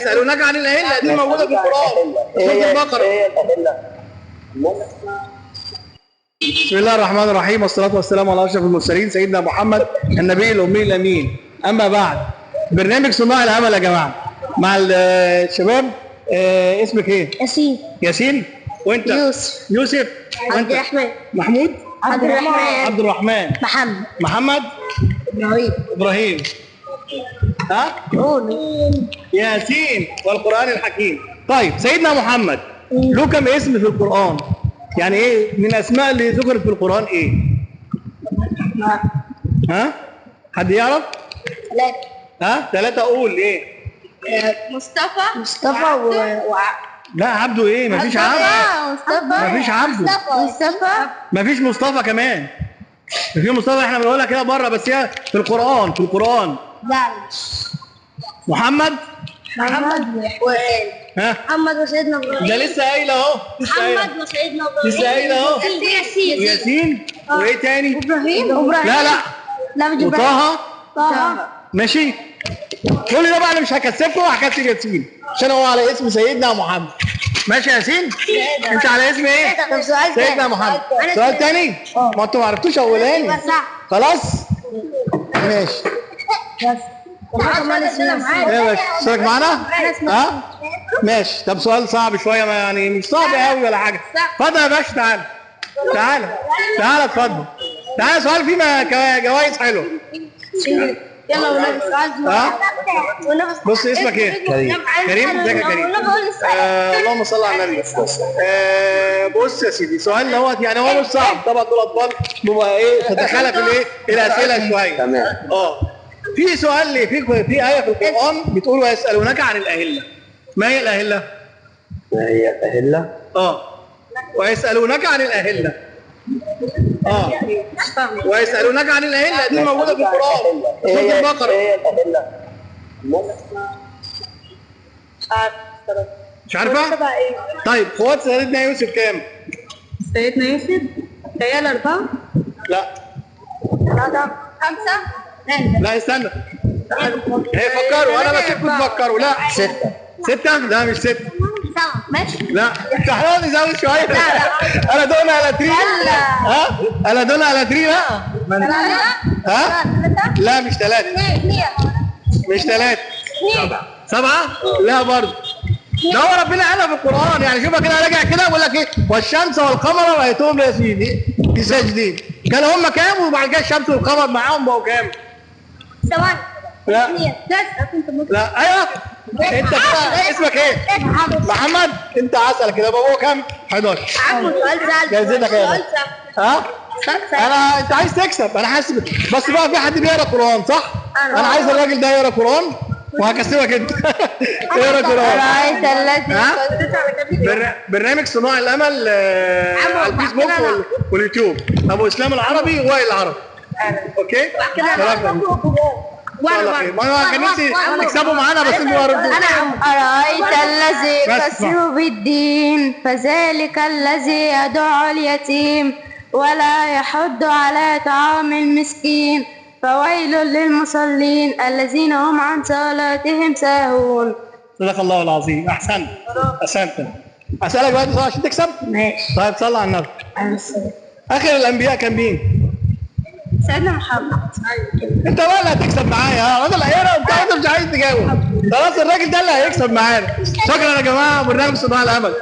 يسألونك عن الأهلة دي موجودة في القرآن سورة البقرة. بسم الله الرحمن الرحيم والصلاة والسلام على أشرف المرسلين سيدنا محمد النبي الأمي الأمين. أما بعد، برنامج صناع العمل يا جماعة مع الشباب. اسمك إيه؟ ياسين. ياسين. وأنت؟ يوسف. يوسف. عبد الرحمن. محمود. عبد الرحمن. عبد الرحمن. محمد. محمد. إبراهيم. إبراهيم. ها؟ قول. ياسين والقرآن الحكيم. طيب، سيدنا محمد له كم اسم في القرآن؟ يعني ايه من الاسماء اللي ذكرت في القرآن ايه؟ ها؟ حد يعرف؟ ثلاثة. ها؟ ثلاثة. اقول ايه؟ مصطفى لا، عبده ايه؟ مفيش عبد. مفيش عبده. مفيش مصطفى كمان. في مصطفى احنا بنقولها كده بره، بس هي في القرآن. في القرآن محمد ها؟ محمد وسيدنا ابراهيم. ده لسه قايله اهو. محمد وسيدنا ابراهيم. لسه قايله اهو. وياسين. وايه تاني؟ ابراهيم. لا مش وطه. طه. ماشي. كل ده بقى انا مش هكسبكم وهكسب ياسين عشان هو على اسم سيدنا محمد. ماشي يا ياسين؟ انت على اسم ايه؟ طب سؤال سيدنا محمد. سؤال تاني؟ ما انتوا ما عرفتوش اولاني. خلاص؟ ماشي. ايه يا باشا؟ اشترك معانا؟ ها؟ ماشي. طب سؤال صعب شويه، ما يعني مش صعب قوي ولا حاجه. اتفضل يا باشا. تعالى تعالى اتفضل. تعالى سؤال فيه جوائز حلوه. يلا ونبي سؤال. ها؟ بص، اسمك ايه؟ كريم. ازيك يا كريم؟ اللهم صل على النبي. بص يا سيدي، سؤال دوت يعني هو مش صعب طبعا، دول اطفال بيبقى ايه تدخلها في الايه؟ الاسئله شويه. تمام. في سؤال في آية في القرآن بتقول ويسألونك عن الأهلة. ما هي الأهلة؟ ما هي الأهلة؟ ويسألونك عن الأهلة. ويسألونك عن الأهلة دي موجودة في القرآن سورة البقرة. ايه الأهلة؟ مش عارفة؟ طيب، قوات سيدنا يوسف كام؟ سيدنا يوسف تخيل 4. لا 5. لا، استنى. هي فكروا، أنا بسيبكم تفكروا. لا 6. لا مش 6. ماشي. لا، انت هنقعد نزود شويه. انا دون على 3. ها؟ انا دون على 3. لا. ها؟ لا مش 3. مش 3. 7. لا برضه. ده هو ربنا قالها في القرآن. يعني شوفها كده، راجع كده بيقول لك ايه؟ والشمس والقمر رأيتهم لي ساجدين ساجدين. كانوا هم كام؟ وبعد كده الشمس والقمر معاهم بقوا كام؟ 8. لا. لا. ايوه. انت كده اسمك ايه؟ محمد. انت عسل كده. بابا كام؟ 11. عمو سؤال سهل. جايزتك ايه؟ ها؟ انت عايز تكسب، انا حاسس. بس بقى في حد بيقرا قرآن صح؟ انا عايز الراجل ده يقرا قرآن وهكسبك انت. اقرا قرآن. برنامج صناع الامل على الفيسبوك واليوتيوب. ابو اسلام العربي ووائل العربي. اوكي؟ ما كان نفسي تكسبوا معانا بس انتوا أرأيت الذي يكسر بالدين فذلك الذي يدعو اليتيم ولا يحض على طعام المسكين فويل للمصلين الذين هم عن صلاتهم ساهون. صدق الله العظيم. احسنت. اسالك بقى سؤال عشان تكسب. ماشي. طيب صلى على النبي. اخر الانبياء كان مين؟ سيدنا محمد. انت بقى اللي هتكسب معايا. ها انا اللي هيقرا انت مش عايز تجاوب. خلاص الراجل ده اللي هيكسب معانا. شكرا يا جماعه. برنامج صناع الامل.